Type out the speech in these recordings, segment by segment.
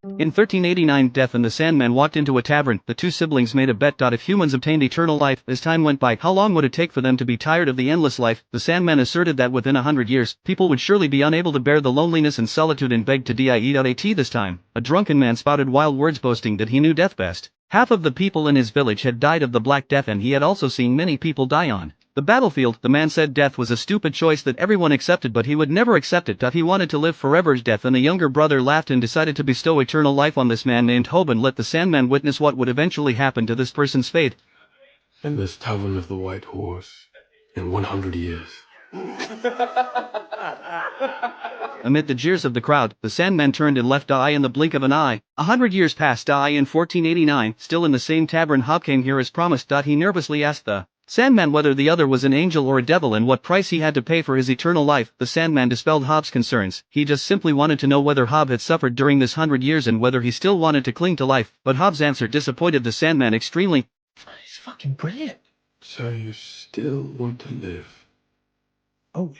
In 1389, Death and the Sandman walked into a tavern. The two siblings made a bet. If humans obtained eternal life, as time went by, how long would it take for them to be tired of the endless life? The Sandman asserted that within 100 years, people would surely be unable to bear the loneliness and solitude and begged to die. This time, a drunken man spouted wild words boasting that he knew death best. Half of the people in his village had died of the Black Death and he had also seen many people die on the battlefield. The man said death was a stupid choice that everyone accepted but he would never accept it. He wanted to live forever. Death and the younger brother laughed and decided to bestow eternal life on this man named Hoban. Let the Sandman witness what would eventually happen to this person's fate. In this tavern of the White Horse, in 100 years. Amid the jeers of the crowd, the Sandman turned and left. In the blink of an eye. 100 years passed. In 1489, still in the same tavern, Hob came here as promised. He nervously asked the Sandman whether the other was an angel or a devil and what price he had to pay for his eternal life. The Sandman dispelled Hob's concerns. He just simply wanted to know whether Hob had suffered during this 100 years and whether he still wanted to cling to life. But Hob's answer disappointed the Sandman extremely. It's fucking brilliant. So you still want to live? Oh.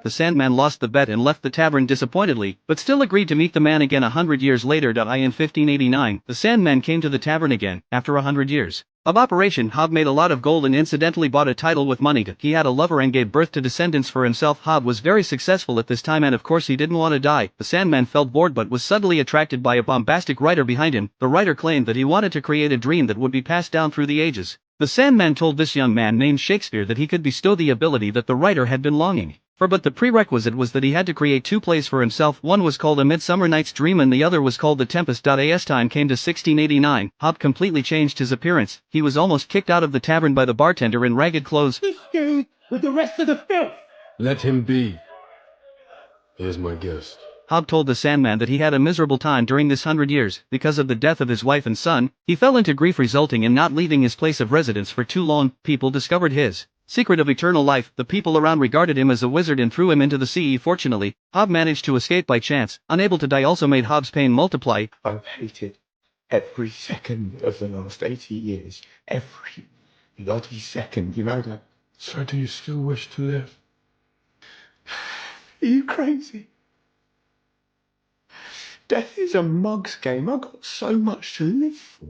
The Sandman lost the bet and left the tavern disappointedly, but still agreed to meet the man again 100 years later. In 1589, the Sandman came to the tavern again. After 100 years of operation, Hob made a lot of gold and incidentally bought a title with money. He had a lover and gave birth to descendants for himself. Hob was very successful at this time and of course he didn't want to die. The Sandman felt bored but was suddenly attracted by a bombastic writer behind him. The writer claimed that he wanted to create a dream that would be passed down through the ages. The Sandman told this young man named Shakespeare that he could bestow the ability that the writer had been longing for, but the prerequisite was that he had to create two plays for himself. One was called A Midsummer Night's Dream and the other was called The Tempest. As time came to 1689, Hob completely changed his appearance. He was almost kicked out of the tavern by the bartender in ragged clothes. He's staying with the rest of the filth. Let him be. Here's my guest. Hob told the Sandman that he had a miserable time during this 100 years. Because of the death of his wife and son, he fell into grief resulting in not leaving his place of residence for too long. People discovered his secret of eternal life. The people around regarded him as a wizard and threw him into the sea. Fortunately, Hob managed to escape by chance. Unable to die also made Hob's pain multiply. I've hated every second of the last 80 years. Every bloody second, you know that? So do you still wish to live? Are you crazy? Death is a mug's game. I've got so much to live for.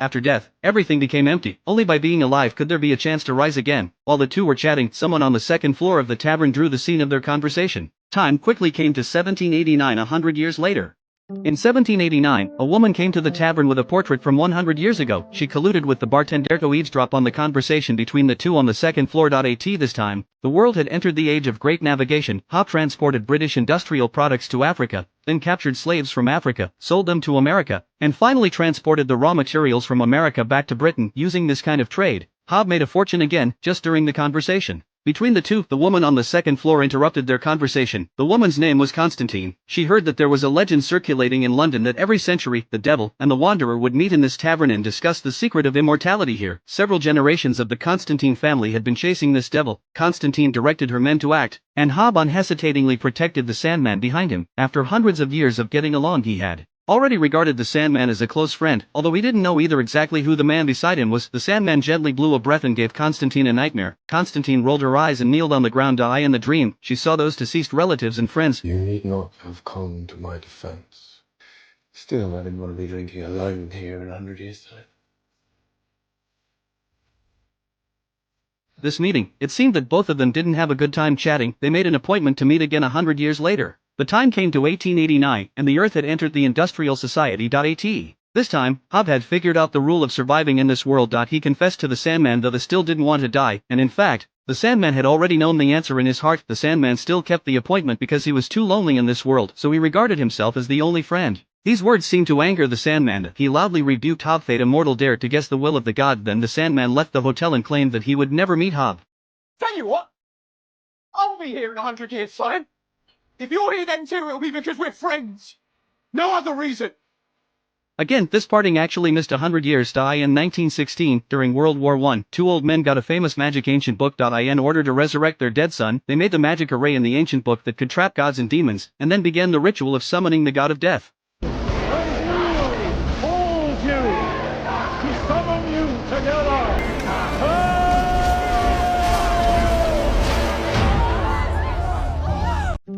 After death, everything became empty. Only by being alive could there be a chance to rise again. While the two were chatting, someone on the second floor of the tavern drew the scene of their conversation. Time quickly came to 1789, 100 years later. In 1789, a woman came to the tavern with a portrait from 100 years ago. She colluded with the bartender to eavesdrop on the conversation between the two on the second floor. This time, the world had entered the age of great navigation. Hob transported British industrial products to Africa, then captured slaves from Africa, sold them to America, and finally transported the raw materials from America back to Britain. Using this kind of trade, Hob made a fortune again, just during the conversation between the two. The woman on the second floor interrupted their conversation. The woman's name was Constantine. She heard that there was a legend circulating in London that every century, the devil and the wanderer would meet in this tavern and discuss the secret of immortality here. Several generations of the Constantine family had been chasing this devil. Constantine directed her men to act, and Hob unhesitatingly protected the Sandman behind him. After hundreds of years of getting along, he had already regarded the Sandman as a close friend. Although he didn't know either exactly who the man beside him was, the Sandman gently blew a breath and gave Constantine a nightmare. Constantine rolled her eyes and kneeled on the ground. In the dream, she saw those deceased relatives and friends. You need not have come to my defense. Still, I didn't want to be drinking alone here in 100 years' time. This meeting, it seemed that both of them didn't have a good time chatting. They made an appointment to meet again 100 years later. The time came to 1889, and the Earth had entered the Industrial Society. This time, Hob had figured out the rule of surviving in this world. He confessed to the Sandman that he still didn't want to die, and in fact, the Sandman had already known the answer in his heart. The Sandman still kept the appointment because he was too lonely in this world, so he regarded himself as the only friend. These words seemed to anger the Sandman. He loudly rebuked Hob. Fate a mortal dare to guess the will of the god. Then the Sandman left the hotel and claimed that he would never meet Hob. Tell you what, I'll be here in 100 years' time. If you're here then too, it'll be because we're friends. No other reason. Again, this parting actually missed 100 years. In 1916, during World War I, two old men got a famous magic ancient book. In order to resurrect their dead son, they made the magic array in the ancient book that could trap gods and demons, and then began the ritual of summoning the god of death. Hold you! To summon you together!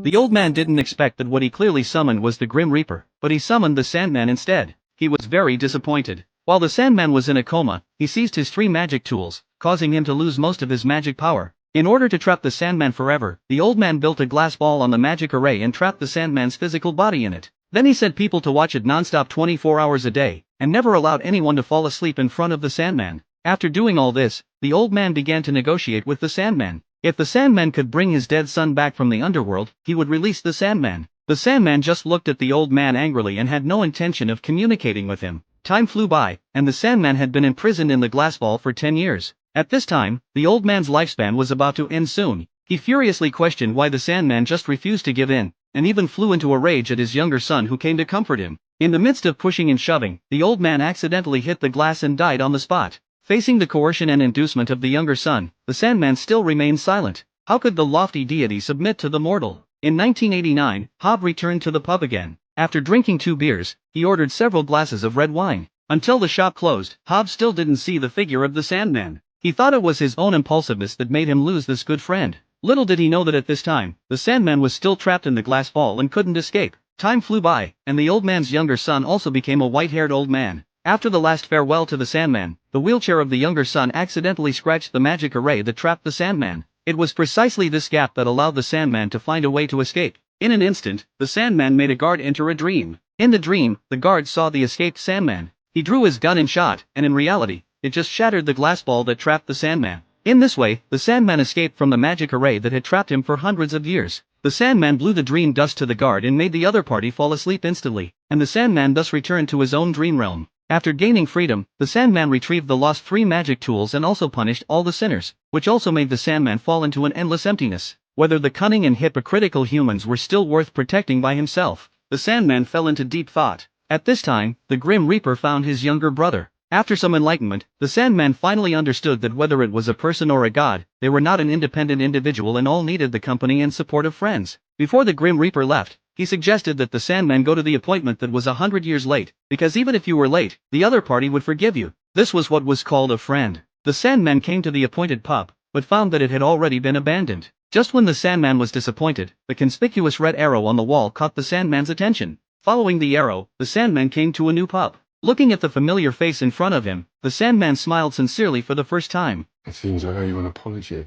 The old man didn't expect that what he clearly summoned was the Grim Reaper, but he summoned the Sandman instead. He was very disappointed. While the Sandman was in a coma, he seized his 3 magic tools, causing him to lose most of his magic power. In order to trap the Sandman forever, the old man built a glass ball on the magic array and trapped the Sandman's physical body in it. Then he sent people to watch it non-stop 24 hours a day, and never allowed anyone to fall asleep in front of the Sandman. After doing all this, the old man began to negotiate with the Sandman. If the Sandman could bring his dead son back from the underworld, he would release the Sandman. The Sandman just looked at the old man angrily and had no intention of communicating with him. Time flew by, and the Sandman had been imprisoned in the glass ball for 10 years. At this time, the old man's lifespan was about to end soon. He furiously questioned why the Sandman just refused to give in, and even flew into a rage at his younger son who came to comfort him. In the midst of pushing and shoving, the old man accidentally hit the glass and died on the spot. Facing the coercion and inducement of the younger son, the Sandman still remained silent. How could the lofty deity submit to the mortal? In 1989, Hob returned to the pub again. After drinking 2 beers, he ordered several glasses of red wine. Until the shop closed, Hob still didn't see the figure of the Sandman. He thought it was his own impulsiveness that made him lose this good friend. Little did he know that at this time, the Sandman was still trapped in the glass ball and couldn't escape. Time flew by, and the old man's younger son also became a white-haired old man. After the last farewell to the Sandman, the wheelchair of the younger son accidentally scratched the magic array that trapped the Sandman. It was precisely this gap that allowed the Sandman to find a way to escape. In an instant, the Sandman made a guard enter a dream. In the dream, the guard saw the escaped Sandman. He drew his gun and shot, and in reality, it just shattered the glass ball that trapped the Sandman. In this way, the Sandman escaped from the magic array that had trapped him for hundreds of years. The Sandman blew the dream dust to the guard and made the other party fall asleep instantly, and the Sandman thus returned to his own dream realm. After gaining freedom, the Sandman retrieved the lost 3 magic tools and also punished all the sinners, which also made the Sandman fall into an endless emptiness. Whether the cunning and hypocritical humans were still worth protecting by himself, the Sandman fell into deep thought. At this time, the Grim Reaper found his younger brother. After some enlightenment, the Sandman finally understood that whether it was a person or a god, they were not an independent individual and all needed the company and support of friends. Before the Grim Reaper left, he suggested that the Sandman go to the appointment that was 100 years late, because even if you were late, the other party would forgive you. This was what was called a friend. The Sandman came to the appointed pub, but found that it had already been abandoned. Just when the Sandman was disappointed, the conspicuous red arrow on the wall caught the Sandman's attention. Following the arrow, the Sandman came to a new pub. Looking at the familiar face in front of him, the Sandman smiled sincerely for the first time. It seems I owe you an apology.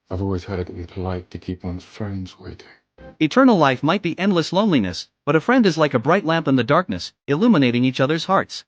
I've always had it impolite to keep one's friends waiting. Eternal life might be endless loneliness, but a friend is like a bright lamp in the darkness, illuminating each other's hearts.